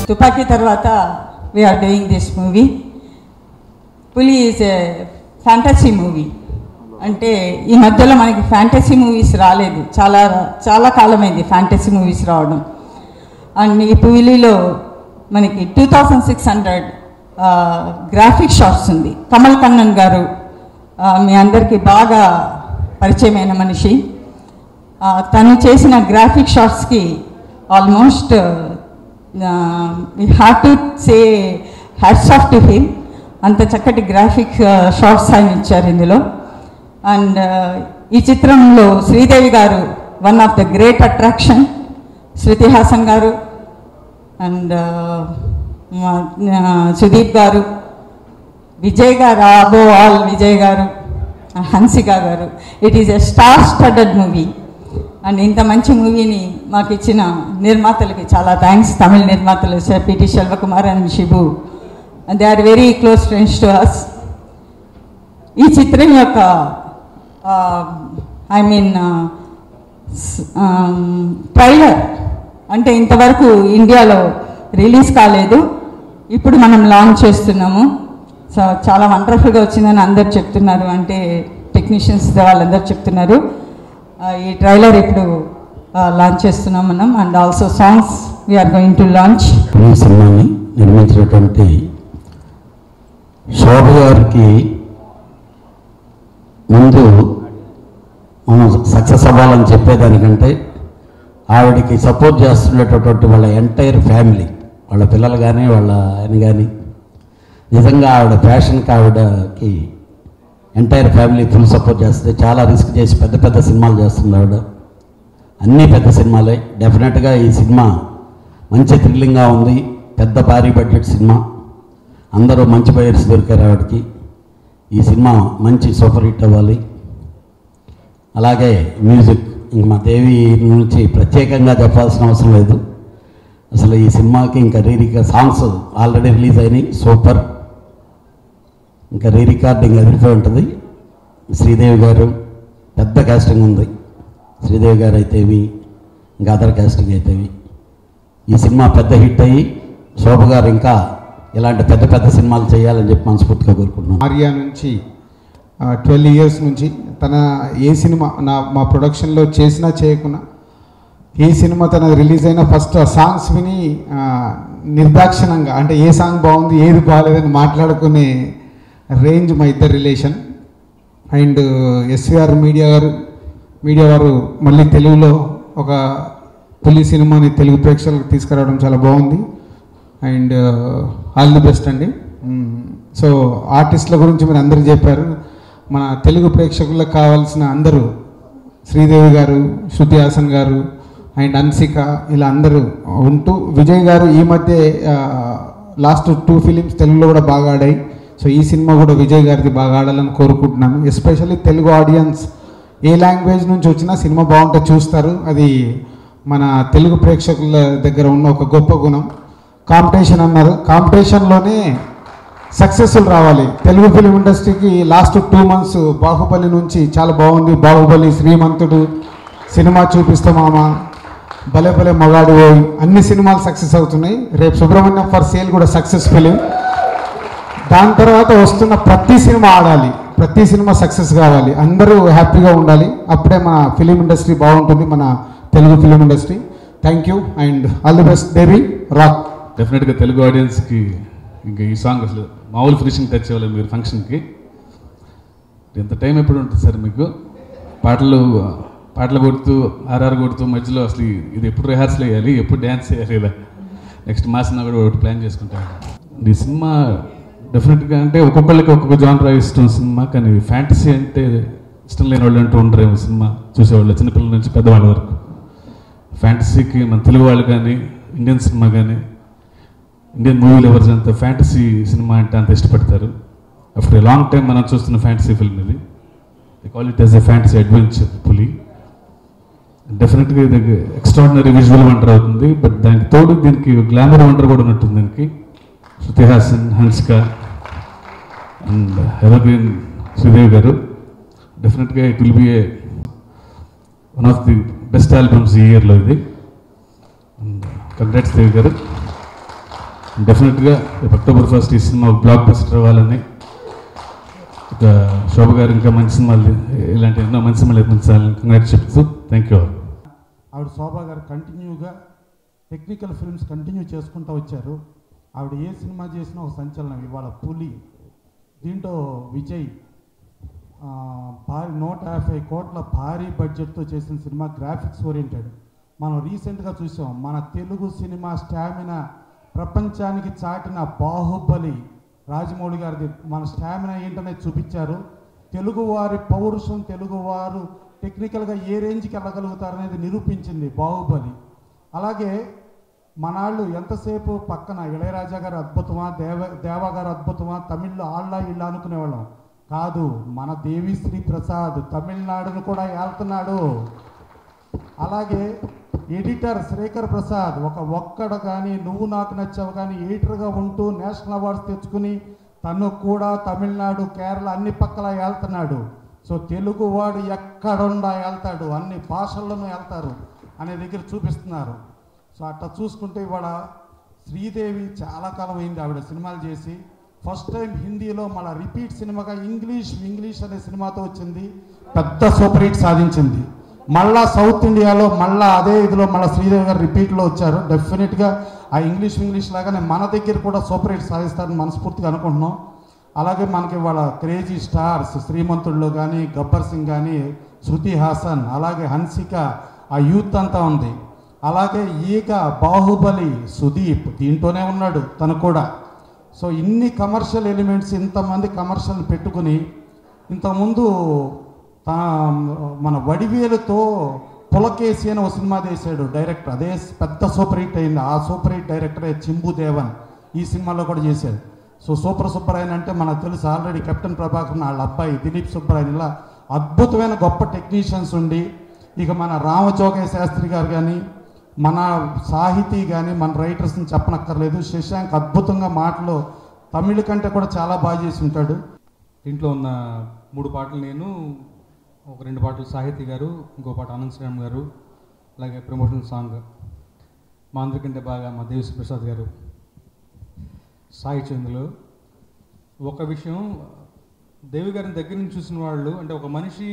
తుపాకీ తర్వాత we are doing this movie. పులి ఈజ్ ఏ ఫ్యాంటసీ మూవీ. అంటే ఈ మధ్యలో మనకి ఫ్యాంటసీ మూవీస్ రాలేదు, చాలా చాలా కాలమైంది ఫ్యాంటసీ మూవీస్ రావడం. అండ్ ఈ పులిలో మనకి 2600 గ్రాఫిక్ షాట్స్ ఉంది. కమల్ కన్నన్ గారు మీ అందరికీ బాగా పరిచయమైన మనిషి. తను చేసిన గ్రాఫిక్ షాట్స్కి almost we have to say hats off to him. అంత చక్కటి గ్రాఫిక్ షాట్స్ ఆయన ఇచ్చారు ఇందులో. అండ్ ఈ చిత్రంలో శ్రీదేవి గారు one of the great attraction, Shruti Haasan గారు అండ్ సుదీప్ గారు, విజయ్ గారు, అబో ఆల్ విజయ్ గారు, హన్సిక గారు. It is a star studded movie. And ఇంత మంచి మూవీని మాకు ఇచ్చిన నిర్మాతలకి చాలా థ్యాంక్స్. తమిళ నిర్మాతలు PT Selvakumar and Sibu, and they are very close friends to us. ఈ చిత్రం యొక్క ట్రైలర్ అంటే ఇంతవరకు ఇండియాలో రిలీజ్ కాలేదు, ఇప్పుడు మనం లాంచ్ చేస్తున్నాము. సో చాలా వండర్ఫుల్గా వచ్చిందని అందరు చెప్తున్నారు, అంటే టెక్నీషియన్స్ వాళ్ళందరూ చెప్తున్నారు. ఈ ట్రైలర్ ఇప్పుడు లాంచ్ చేస్తున్నాం మనం. And also songs we are going to launch. ఈ సినిమాని నిర్మించినటువంటి శోభ గారికి ముందు మనం సక్సెస్ అవ్వాలని చెప్పేదానికంటే ఆవిడకి సపోర్ట్ చేస్తున్నటువంటి వాళ్ళ ఎంటైర్ ఫ్యామిలీ, వాళ్ళ పిల్లలు కానీ వాళ్ళ ఆయన కానీ, నిజంగా ఆవిడ ప్యాషన్కి ఆవిడకి ఎంటైర్ ఫ్యామిలీ ఫుల్ సపోర్ట్ చేస్తుంది. చాలా రిస్క్ చేసి పెద్ద పెద్ద సినిమాలు చేస్తుంది ఆవిడ, అన్నీ పెద్ద సినిమాలే. డెఫినెట్గా ఈ సినిమా మంచి థ్రిల్లింగ్గా ఉంది, పెద్ద భారీ బడ్జెట్ సినిమా, అందరూ మంచి బయర్స్ దొరికారు ఆవిడకి. ఈ సినిమా మంచి సూపర్ హిట్ అవ్వాలి. అలాగే మ్యూజిక్ ఇంక మా దేవి నుంచి ప్రత్యేకంగా చెప్పాల్సిన అవసరం లేదు. అసలు ఈ సినిమాకి ఇంకా సాంగ్స్ ఆల్రెడీ రిలీజ్ అయినాయి, సూపర్. ఇంకా రికార్డింగ్ అదిరిపోయి ఉంటుంది. శ్రీదేవి గారు పెద్ద కాస్టింగ్ ఉంది, శ్రీదేవి గారు అయితేవి, ఇంకా అదర్ కాస్టింగ్ అయితేవి. ఈ సినిమా పెద్ద హిట్ అయ్యి శోభ గారు ఇంకా ఇలాంటి పెద్ద పెద్ద సినిమాలు చేయాలని చెప్పి మనస్ఫూర్తిగా కోరుకుంటున్నాను. ఆర్యా నుంచి 12 years నుంచి తన ఏ సినిమా మా ప్రొడక్షన్లో చేసినా చేయకున్నా ఏ సినిమా తన రిలీజ్ అయిన ఫస్ట్ సాంగ్స్ విని నిర్దాక్షిణంగా అంటే ఏ సాంగ్ బాగుంది ఏది బాగాలేదని మాట్లాడుకునే రేంజ్ మా ఇద్దరు రిలేషన్. అండ్ ఎస్విఆర్ మీడియా వారు మళ్ళీ తెలుగులో ఒక పులి సినిమాని తెలుగు ప్రేక్షకులకు తీసుకురావడం చాలా బాగుంది. అండ్ ఆల్ ది బెస్ట్ అండి. సో ఆర్టిస్టుల గురించి మీరు అందరూ చెప్పారు. మన తెలుగు ప్రేక్షకులకు కావాల్సిన అందరూ శ్రీదేవి గారు, శృతి హాసన్ గారు అండ్ హన్సిక ఇలా అందరూ ఉంటూ, విజయ్ గారు ఈ మధ్య లాస్ట్ 2 ఫిలిమ్స్ తెలుగులో కూడా బాగా ఆడాయి. సో ఈ సినిమా కూడా విజయ్ గారిది బాగా ఆడాలని కోరుకుంటున్నాను. ఎస్పెషల్లీ తెలుగు ఆడియన్స్ ఏ లాంగ్వేజ్ నుంచి వచ్చినా సినిమా బాగుంటే చూస్తారు. అది మన తెలుగు ప్రేక్షకుల దగ్గర ఉన్న ఒక గొప్ప గుణం. కాంపిటీషన్ అన్నారు, కాంపిటీషన్లోనే సక్సెస్ఫుల్ రావాలి. తెలుగు ఫిలిం ఇండస్ట్రీకి లాస్ట్ 2 months బాహుబలి నుంచి చాలా బాగుంది. బాహుబలి, శ్రీమంతుడు సినిమా చూపిస్తే మామ, భలే భలే మగాడు, అన్ని సినిమాలు సక్సెస్ అవుతున్నాయి. రేపు సుబ్రహ్మణ్యం ఫర్ సేల్ కూడా సక్సెస్ ఫిలిం. దాని తర్వాత వస్తున్న ప్రతి సినిమా ఆడాలి, ప్రతి సినిమా సక్సెస్ కావాలి, అందరూ హ్యాపీగా ఉండాలి. అప్పుడే మన ఫిలిం ఇండస్ట్రీ బాగుంటుంది, మన Telugu film industry. Thank you and all the best Devi rock. డెఫినెట్గా తెలుగు ఆడియన్స్కి ఇంకా ఈ సాంగ్ అసలు మామూలు ఫినిషింగ్ టచ్ ఇవ్వాలి. మీరు ఫంక్షన్కి ఎంత టైం ఎప్పుడు ఉంటుంది సార్ మీకు? పాటలు కొడుతూ ఆర్ఆర్ కొడుతూ మధ్యలో అసలు ఇది ఎప్పుడు రిహార్సల్ వేయాలి, ఎప్పుడు డ్యాన్స్ చేయాలి, ఇలా నెక్స్ట్ మాసినా కూడా ఒకటి ప్లాన్ చేసుకుంటాను. ఈ సినిమా డెఫినెట్గా అంటే ఒక్కొక్కళ్ళకి ఒక్కొక్క జానరా ఇష్టం సినిమా, కానీ ఫ్యాంటసీ అంటే ఇష్టం లేని వాళ్ళు అంటూ ఉండరేమో సినిమా చూసేవాళ్ళు, చిన్నపిల్లల నుంచి పెద్దవాళ్ళ వరకు. ఫ్యాంటసీకి మన తెలుగు వాళ్ళు కానీ ఇండియన్ సినిమా కానీ ఇండియన్ మూవీ లవర్స్ అంతా ఫ్యాంటసీ సినిమా అంటే అంత ఇష్టపడతారు. ఆఫ్టర్ ఏ లాంగ్ టైం మనం చూస్తున్న ఫ్యాంటసీ ఫిల్మ్ ఇది. They call it as a fantasy adventure పులి. డెఫినెట్గా ఇది ఎక్స్ట్రాడినరీ విజువల్ వండర్ అవుతుంది. బట్ దానికి తోడు దీనికి గ్లామర్ వండర్ కూడా ఉన్నట్టుంది. దీనికి శృతి హాసన్, హన్సిక అండ్ ఎవర్గ్రీన్ శ్రీదేవి గారు. డెఫినెట్గా it will be A one of the best albums ఈ ఇయర్లో ఇది. అండ్ కంగ్రాట్స్ దేవి గారు. డెఫినెట్గా అక్టోబర్ 1 ఈ సినిమా బ్లాక్ బస్టర్ అవ్వాలని, ఒక శోభ గారు ఇంకా మంచి సినిమాలు ఇలాంటి ఎన్నో మంచి సినిమాలు నిర్మించాలని కంగ్రాట్స్ చెప్తూ థ్యాంక్ యూ. ఆవిడ శోభ గారు కంటిన్యూగా టెక్నికల్ ఫిల్మ్స్ కంటిన్యూ చేసుకుంటూ వచ్చారు. ఆవిడ ఏ సినిమా చేసినా ఒక సంచలనం. ఇవాళ పులి, దీంట్లో విజయ్ 150 కోట్ల భారీ బడ్జెట్తో చేసిన సినిమా, గ్రాఫిక్స్ ఓరియంటెడ్. మనం రీసెంట్గా చూసాం మన తెలుగు సినిమా స్టామినా ప్రపంచానికి చాటిన బాహుబలి రాజమౌళి గారిది. మన స్టామినా ఏంటనేది చూపించారు. తెలుగువారి పౌరుషం, తెలుగువారు టెక్నికల్గా ఏ రేంజ్కి వెళ్ళగలుగుతారనేది నిరూపించింది బాహుబలి. అలాగే మనాళ్ళు ఎంతసేపు పక్కన ఇళయరాజా గారు అద్భుతమా, దేవా గారు అద్భుతమా, తమిళ్లో ఆళ్ళ ఇళ్ళ అనుకునేవాళ్ళం కాదు. మన దేవిశ్రీ ప్రసాద్ తమిళనాడును కూడా ఏళ్తున్నాడు. అలాగే ఎడిటర్ శ్రీకర్ ప్రసాద్ ఒక్కడు కానీ నువ్వు నాకు నచ్చావు కానీ ఎడిటర్గా ఉంటూ నేషనల్ అవార్డ్స్ తెచ్చుకుని తను కూడా తమిళనాడు, కేరళ అన్ని పక్కల వెళ్తున్నాడు. సో తెలుగువాడు ఎక్కడుండా వెళ్తాడు, అన్ని భాషల్లోనూ వెళ్తారు అనే దగ్గర చూపిస్తున్నారు. సో అట్లా చూసుకుంటే ఇవాళ శ్రీదేవి చాలా కాలం అయింది ఆవిడ సినిమాలు చేసి. ఫస్ట్ టైం హిందీలో మళ్ళీ రిపీట్ సినిమాగా ఇంగ్లీష్ అనే సినిమాతో వచ్చింది, పెద్ద సూపర్ హిట్ సాధించింది. మళ్ళా సౌత్ ఇండియాలో మళ్ళీ అదే ఇదిలో మళ్ళీ శ్రీదేవి గారు రిపీట్లో వచ్చారు. డెఫినెట్గా ఆ ఇంగ్లీష్ లాగానే మన దగ్గర కూడా సూపర్ హిట్ సాధిస్తారని మనస్ఫూర్తిగా అనుకుంటున్నాం. అలాగే మనకి వాళ్ళ క్రేజీ స్టార్స్ శ్రీమంతుల్లో కానీ, గబ్బర్ సింగ్ కానీ, శృతి హాసన్, అలాగే హన్సిక, ఆ యూత్ అంతా ఉంది. అలాగే ఈగ, బాహుబలి, సుదీప్ దీంట్లోనే ఉన్నాడు తను కూడా. సో ఇన్ని కమర్షియల్ ఎలిమెంట్స్, ఇంతమంది కమర్షియల్ పెట్టుకుని ఇంతకుముందు మన వడివేలుతో పులకేసి అని ఒక సినిమా తీసాడు డైరెక్టర్, అదే పెద్ద సూపర్ హిట్ అయింది. ఆ సూపర్ హిట్ డైరెక్టరే చింబు దేవన్ ఈ సినిమాలో కూడా చేశాడు. సో సూపర్ సుబ్బరాయన్ అంటే మనకు తెలుసు ఆల్రెడీ, కెప్టెన్ ప్రభాకర్ వాళ్ళ అబ్బాయి దిలీప్ సుబ్బరాయన్, ఇలా అద్భుతమైన గొప్ప టెక్నీషియన్స్ ఉండి, ఇక మన రామజోగయ్య శాస్త్రి గారు కానీ, మన సాహితీ కానీ, మన రైటర్స్ని చెప్పనక్కర్లేదు. శశాంక్ అద్భుతంగా మాటలు తమిళ కంటే కూడా చాలా బాగా చేసి ఉంటాడు. దీంట్లో ఉన్న 3 పాటలు నేను, ఒక 2 పాటలు సాహితీ గారు, ఇంకో పాట అనంత్ శ్రీరామ్ గారు, అలాగే ప్రమోషన్ సాంగ్ మా అందరికంటే బాగా మా దేవిశ్రీ ప్రసాద్ గారు సాయి చంద్రులు. ఒక విషయం, దేవి గారిని దగ్గర నుంచి చూసిన వాళ్ళు, అంటే ఒక మనిషి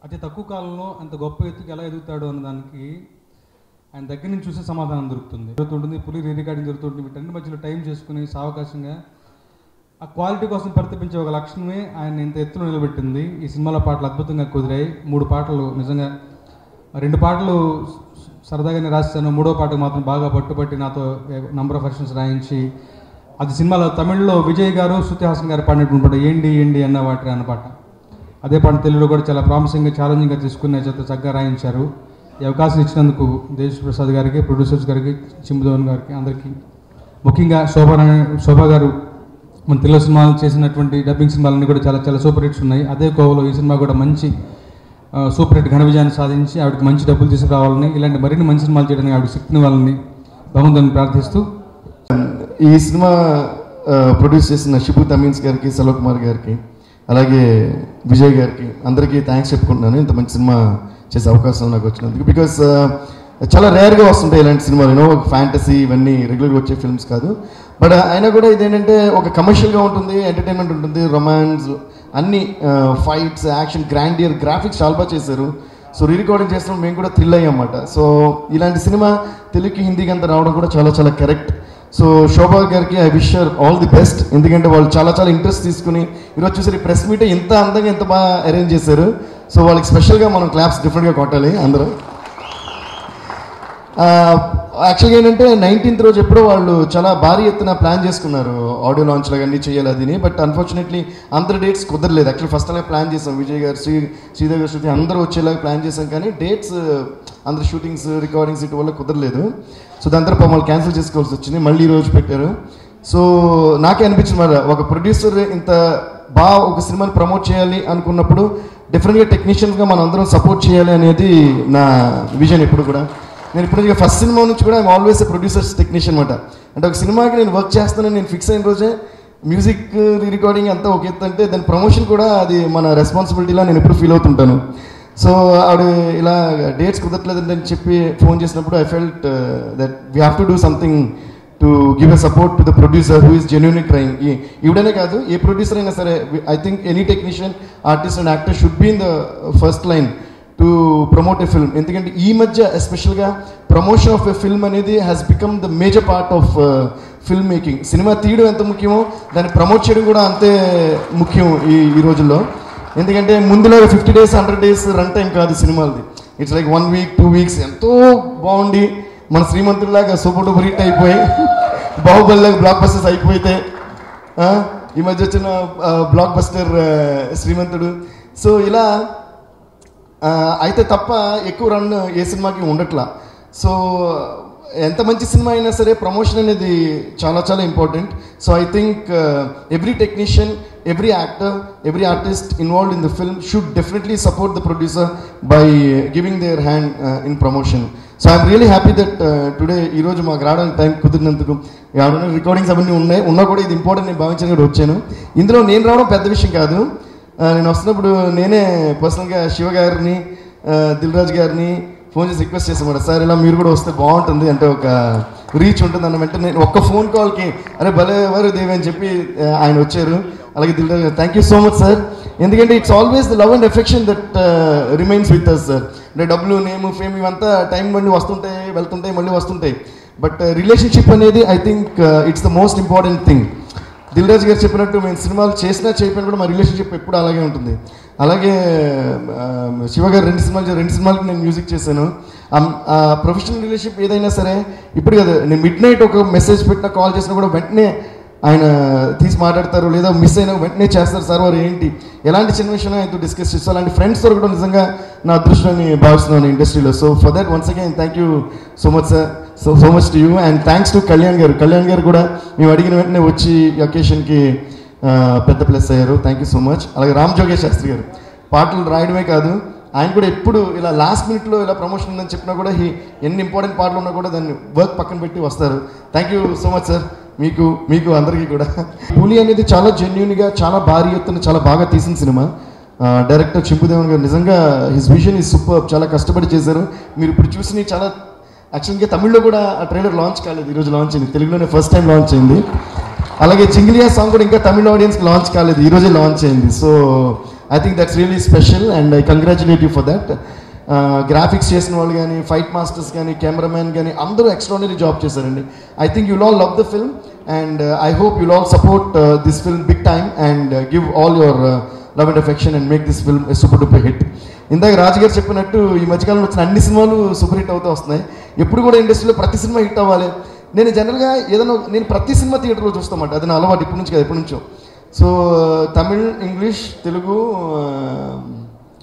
అతి తక్కువ కాలంలో అంత గొప్ప ఎత్తుకి ఎలా ఎదుగుతాడు అన్నదానికి ఆయన దగ్గర నుంచి చూసే సమాధానం జరుగుతుంది. పులి రీ రికార్డింగ్ జరుగుతుంటుంది. వీటన్ని మధ్యలో టైం చేసుకుని సావకాశంగా ఆ క్వాలిటీ కోసం పరితపించే ఒక లక్షణమే ఆయన ఇంత ఎత్తులో నిలబెట్టింది. ఈ సినిమాలో పాటలు అద్భుతంగా కుదిరాయి. 3 పాటలు నిజంగా, 2 పాటలు సరదాగానే రాశాను, 3వ పాటకు మాత్రం బాగా పట్టుబట్టి నాతో నంబర్ ఆఫ్ వర్షన్స్ రాయించి, అది సినిమాలో తమిళ్లో విజయ్ గారు, శృతి హాసన్ గారు పాడినటువంటి పాట ఏంటి అన్న వాటి అన్న పాట. అదే పాట తెలుగులో కూడా చాలా ప్రామిసింగ్గా, ఛాలెంజింగ్గా తీసుకునే చేత చక్కగా రాయించారు. ఈ అవకాశం ఇచ్చినందుకు దేవిశ్రీ ప్రసాద్ గారికి, ప్రొడ్యూసర్స్ గారికి, చింబుదేవన్ గారికి, అందరికీ, ముఖ్యంగా శోభ గారు మన తెలుగు సినిమాలు చేసినటువంటి డబ్బింగ్ సినిమాలన్నీ కూడా చాలా చాలా సూపర్ హిట్స్ ఉన్నాయి. అదే కోవలో ఈ సినిమా కూడా మంచి సూపర్ హిట్ ఘన విజయాన్ని సాధించి ఆవిడకి మంచి డబ్బులు తీసుకురావాలని, ఇలాంటి మరిన్ని మంచి సినిమాలు చేయడానికి ఆవిడ శక్తిని వాళ్ళని భగవంతుని ప్రార్థిస్తూ, ఈ సినిమా ప్రొడ్యూస్ చేసిన షిబు తమీన్స్ గారికి, సలో కుమార్ గారికి, అలాగే విజయ్ గారికి అందరికీ థ్యాంక్స్ చెప్పుకుంటున్నాను ఇంత మంచి సినిమా చేసే అవకాశం నాకు వచ్చినందుకు. బికాస్ చాలా రేర్గా వస్తుంటాయి ఇలాంటి సినిమాలు, ఒక ఫ్యాంటసీ ఇవన్నీ రెగ్యులర్గా వచ్చే ఫిల్మ్స్ కాదు. బట్ అయినా కూడా ఇదేంటంటే ఒక కమర్షియల్గా ఉంటుంది, ఎంటర్టైన్మెంట్ ఉంటుంది, రొమాన్స్, అన్ని ఫైట్స్, యాక్షన్, గ్రాండియర్, గ్రాఫిక్స్ చాలా బాగా చేశారు. సో రీ రికార్డింగ్ చేసినప్పుడు మేము కూడా థ్రిల్ అయ్యామన్నమాట. సో ఇలాంటి సినిమా తెలుగుకి, హిందీకి అంతా రావడం కూడా చాలా చాలా కరెక్ట్. సో శోభా గారికి I wish her all the best. ఎందుకంటే వాళ్ళు చాలా చాలా ఇంట్రెస్ట్ తీసుకుని ఈరోజు చూసారు ఈ ప్రెస్ మీట్ ఇంత అందంగా ఎంత బాగా అరేంజ్ చేశారు. సో వాళ్ళకి స్పెషల్గా మనం క్లాప్స్ డిఫరెంట్గా కొట్టాలి అందరూ. యాక్చువల్గా ఏంటంటే 19th రోజు ఎప్పుడో వాళ్ళు చాలా భారీ ఎత్తున ప్లాన్ చేసుకున్నారు, ఆడియో లాంచ్లో అన్నీ చేయాలి అదిని. బట్ అన్ఫార్చునేట్లీ అందరి డేట్స్ కుదరలేదు. యాక్చువల్లీ ఫస్ట్ అలాగే ప్లాన్ చేసాం, విజయ్ గారు, శ్రీదేవి గారు, శృతి అందరూ వచ్చేలాగా ప్లాన్ చేసాం. కానీ డేట్స్ అందరు షూటింగ్స్, రికార్డింగ్స్ ఇటు వల్ల కుదరలేదు. సో దాని తర్వాత మమ్మల్ని క్యాన్సిల్ చేసుకోవాల్సి వచ్చింది, మళ్ళీ ఈ రోజు పెట్టారు. సో నాకే అనిపించింది మరి ఒక ప్రొడ్యూసర్ ఇంత బాగా ఒక సినిమాని ప్రమోట్ చేయాలి అనుకున్నప్పుడు డిఫరెంట్గా టెక్నీషియన్స్గా మనం అందరం సపోర్ట్ చేయాలి అనేది నా విజన్ ఎప్పుడు కూడా. నేను ఇప్పుడు ఫస్ట్ సినిమా నుంచి కూడా I'm always a producers technician అనమాట. అంటే ఒక సినిమాకి నేను వర్క్ చేస్తానని నేను ఫిక్స్ అయిన రోజే మ్యూజిక్ రికార్డింగ్ అంతా ఒక ఎత్తు అంటే దాని ప్రమోషన్ కూడా అది మన రెస్పాన్సిబిలిటీలా నేను ఎప్పుడు ఫీల్ అవుతుంటాను. సో ఆవిడ ఇలా డేట్స్ కుదరట్లేదని చెప్పి ఫోన్ చేసినప్పుడు I felt that we have to do something to give a support to the producer who is genuinely trying. ఈవిడనే కాదు, ఏ ప్రొడ్యూసర్ అయినా సరే, I think any technician, artist and actor should be in the first line to promote a film. ఎందుకంటే ఈ మధ్య ఎస్పెషల్గా promotion of a film అనేది has become the major part of film making. సినిమా తీయడం ఎంత ముఖ్యమో దాన్ని ప్రమోట్ చేయడం కూడా అంతే ముఖ్యం ఈ రోజుల్లో. ఎందుకంటే ముందులో 50 days 100 days రన్ టైం కాదు సినిమాలది. ఇట్స్ లైక్ 1 week 2 weeks ఎంతో బాగుండి మన శ్రీమంతుడిలాగా సూపర్ డూపర్ హిట్ అయిపోయి బాహుబలిలాగా బ్లాక్ బస్టర్స్ అయిపోతే ఈ మధ్య వచ్చిన బ్లాక్ బస్టర్ శ్రీమంతుడు. సో ఇలా అయితే తప్ప ఎక్కువ రన్ ఏ సినిమాకి ఉండట్లా. సో ఎంత మంచి సినిమా అయినా సరే ప్రమోషన్ అనేది చాలా చాలా important. So I think every technician, every actor, every artist involved in the film should definitely support the producer by giving their hand in promotion. So I'm really happy that today ఈ రోజు మాకు రావడానికి time కుదిరినందుకు, recordings అవన్నీ ఉన్నా కూడా ఇది important నేను భావించాను కూడా వచ్చాను. ఇందులో నేను రావడం పెద్ద విషయం కాదు. నేను వస్తున్నప్పుడు నేనే పర్సనల్గా శివ గారిని, దిల్ రాజు గారిని ఫోన్ చేసి రిక్వెస్ట్ చేసామాట, సార్ ఇలా మీరు కూడా వస్తే బాగుంటుంది, అంటే ఒక రీచ్ ఉంటుంది అన్న వెంటనే నేను ఒక్క ఫోన్ కాల్కి అరే భలే ఎవరు దేవి అని చెప్పి ఆయన వచ్చారు. అలాగే Dil Raju, thank you so much sir. ఎందుకంటే it's always the love and affection that remains with us sir. అంటే డబ్బులు, నేమ్, ఫేమ్ ఇవంతా టైం మళ్ళీ వస్తుంటాయి, వెళ్తుంటాయి, మళ్ళీ వస్తుంటాయి. బట్ రిలేషన్షిప్ అనేది I think it's the most important thing. Dil Raju గారు చెప్పినట్టు మేము సినిమాలు చేసినా చేయకపోయినా కూడా మా రిలేషన్షిప్ ఎప్పుడు అలాగే ఉంటుంది. అలాగే శివ గారు 2 సినిమాలకి నేను మ్యూజిక్ చేశాను. ప్రొఫెషనల్ రిలేషన్షిప్ ఏదైనా సరే ఇప్పుడు కదా, నేను మిడ్ నైట్ ఒక మెసేజ్ పెట్టినా, కాల్ చేసినా కూడా వెంటనే ఆయన తీసి మాట్లాడతారు, లేదా మిస్ అయినా వెంటనే చేస్తారు, సార్ వారు ఏంటి ఎలాంటి చిన్న విషయం ఆయనతో డిస్కస్ చేస్తారు. అలాంటి ఫ్రెండ్స్ దొరకడం నిజంగా నా అదృష్టాన్ని భావిస్తున్నాను ఇండస్ట్రీలో. So for that once again thank you so much sir, so much to you. And thanks to Kalyan గారు కూడా మేము అడిగిన వెంటనే వచ్చి ఈ అకేషన్కి పెద్ద ప్లస్ అయ్యారు. Thank you so much. అలాగే రామ్ జోగేష్ శాస్త్రి గారు పాటలు రాయడమే కాదు, ఆయన కూడా ఎప్పుడు ఇలా లాస్ట్ మినిట్లో ఇలా ప్రమోషన్ ఉందని చెప్పినా కూడా ఎన్ని ఇంపార్టెంట్ పాటలు ఉన్నా కూడా దాన్ని వర్క్ పక్కన పెట్టి వస్తారు. Thank you so much sir, మీకు అందరికీ కూడా. పులి అనేది చాలా జెన్యూన్గా, చాలా భారీ ఎత్తున, చాలా బాగా తీసిన సినిమా. డైరెక్టర్ చింపుదేవన్ గారు నిజంగా హిస్ విజన్ ఈజ్ సూపర్, చాలా కష్టపడి చేశారు. మీరు ఇప్పుడు చూసిన చాలా యాక్చువల్గా తమిళ్లో కూడా ఆ ట్రైలర్ లాంచ్ కాలేదు, ఈరోజు లాంచ్ అయింది, తెలుగులోనే ఫస్ట్ టైం లాంచ్ అయింది. అలాగే చింగిలియా సాంగ్ కూడా ఇంకా తమిళ ఆడియన్స్కి లాంచ్ కాలేదు, ఈరోజే లాంచ్ అయింది. So I think that's really special and I congratulate you for that. Graphics చేసిన వాళ్ళు కానీ, ఫైట్ మాస్టర్స్ కానీ, కెమెరామ్యాన్ కానీ అందరూ ఎక్స్ట్రాడినరీ జాబ్ చేశారండి. I think you'll all love the film and I hope you'll all support this film big time and give all your love and affection and make this film a super duper hit. ఇందాక రాజు గారు చెప్పినట్టు ఈ మధ్యకాలంలో వచ్చిన అన్ని సినిమాలు super hit అవుతూ వస్తున్నాయి. ఎప్పుడు కూడా ఇండస్ట్రీలో ప్రతి సినిమా హిట్ అవ్వాలి. నేను జనరల్గా నేను ప్రతి సినిమా థియేటర్లో చూస్తామంట, అది నా అలవాటు ఇప్పటి నుంచి కదా, ఎప్పటి నుంచో. సో తమిళ్, ఇంగ్లీష్, తెలుగు,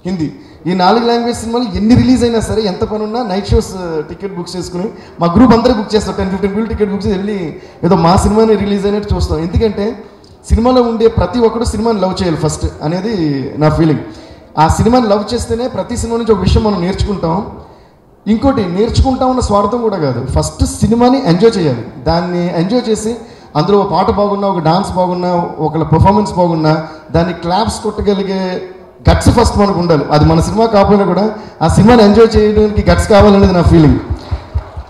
హిందీ ఈ 4 లాంగ్వేజ్ సినిమాలు ఎన్ని రిలీజ్ అయినా సరే, ఎంత పని ఉన్నా నైట్ షోస్ టికెట్ బుక్ చేసుకుని మా గ్రూప్ అందరూ బుక్ చేస్తాం. 10-15 people టికెట్ బుక్ చేసి వెళ్ళి ఏదో మా సినిమాని రిలీజ్ అయినట్టు చూస్తాం. ఎందుకంటే సినిమాలో ఉండే ప్రతి ఒక్కరు సినిమాని లవ్ చేయాలి ఫస్ట్ అనేది నా ఫీలింగ్. ఆ సినిమాని లవ్ చేస్తేనే ప్రతి సినిమా నుంచి ఒక విషయం మనం నేర్చుకుంటాం. ఇంకోటి నేర్చుకుంటామన్న స్వార్థం కూడా కాదు, ఫస్ట్ సినిమాని ఎంజాయ్ చేయాలి. దాన్ని ఎంజాయ్ చేసి అందులో ఒక పాట బాగున్నా, ఒక డాన్స్ బాగున్నా, ఒకళ్ళ పర్ఫార్మెన్స్ బాగున్నా దాన్ని క్లాప్స్ కొట్టగలిగే గట్స్ ఫస్ట్ మనకు ఉండాలి. అది మన సినిమా కాకపోయినా కూడా ఆ సినిమాని ఎంజాయ్ చేయడానికి గట్స్ కావాలనేది నా ఫీలింగ్.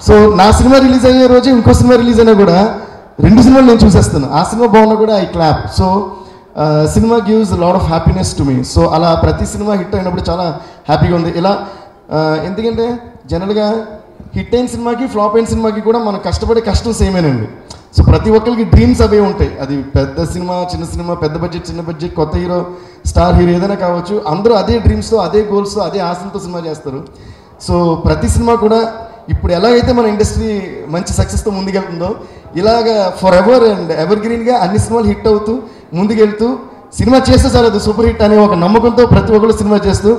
సో నా సినిమా రిలీజ్ అయ్యే రోజు ఇంకో సినిమా రిలీజ్ అయినా కూడా 2 సినిమాలు నేను చూసేస్తాను. ఆ సినిమా బాగున్నా కూడా I clap. So cinema gives lot of happiness to me. So అలా ప్రతి సినిమా హిట్ అయినప్పుడు చాలా హ్యాపీగా ఉంది. ఇలా ఎందుకంటే జనరల్గా హిట్ అయిన సినిమాకి, ఫ్లాప్ అయిన సినిమాకి కూడా మనం కష్టపడే కష్టం సేమేనండి. సో ప్రతి ఒక్కరికి డ్రీమ్స్ అవే ఉంటాయి. అది పెద్ద సినిమా, చిన్న సినిమా, పెద్ద బడ్జెట్, చిన్న బడ్జెట్, కొత్త హీరో, స్టార్ హీరో ఏదైనా కావచ్చు, అందరూ అదే డ్రీమ్స్తో, అదే గోల్స్తో, అదే ఆశలతో సినిమా చేస్తారు. సో ప్రతి సినిమా కూడా ఇప్పుడు ఎలాగైతే మన ఇండస్ట్రీ మంచి సక్సెస్తో ముందుకెళ్తుందో ఇలాగా ఫర్ ఎవర్ అండ్ ఎవర్ గ్రీన్గా అన్ని సినిమాలు హిట్ అవుతూ ముందుకెళ్తూ, సినిమా చేస్తే చాలు అది సూపర్ హిట్ అనే ఒక నమ్మకంతో ప్రతి ఒక్కరు సినిమా చేస్తూ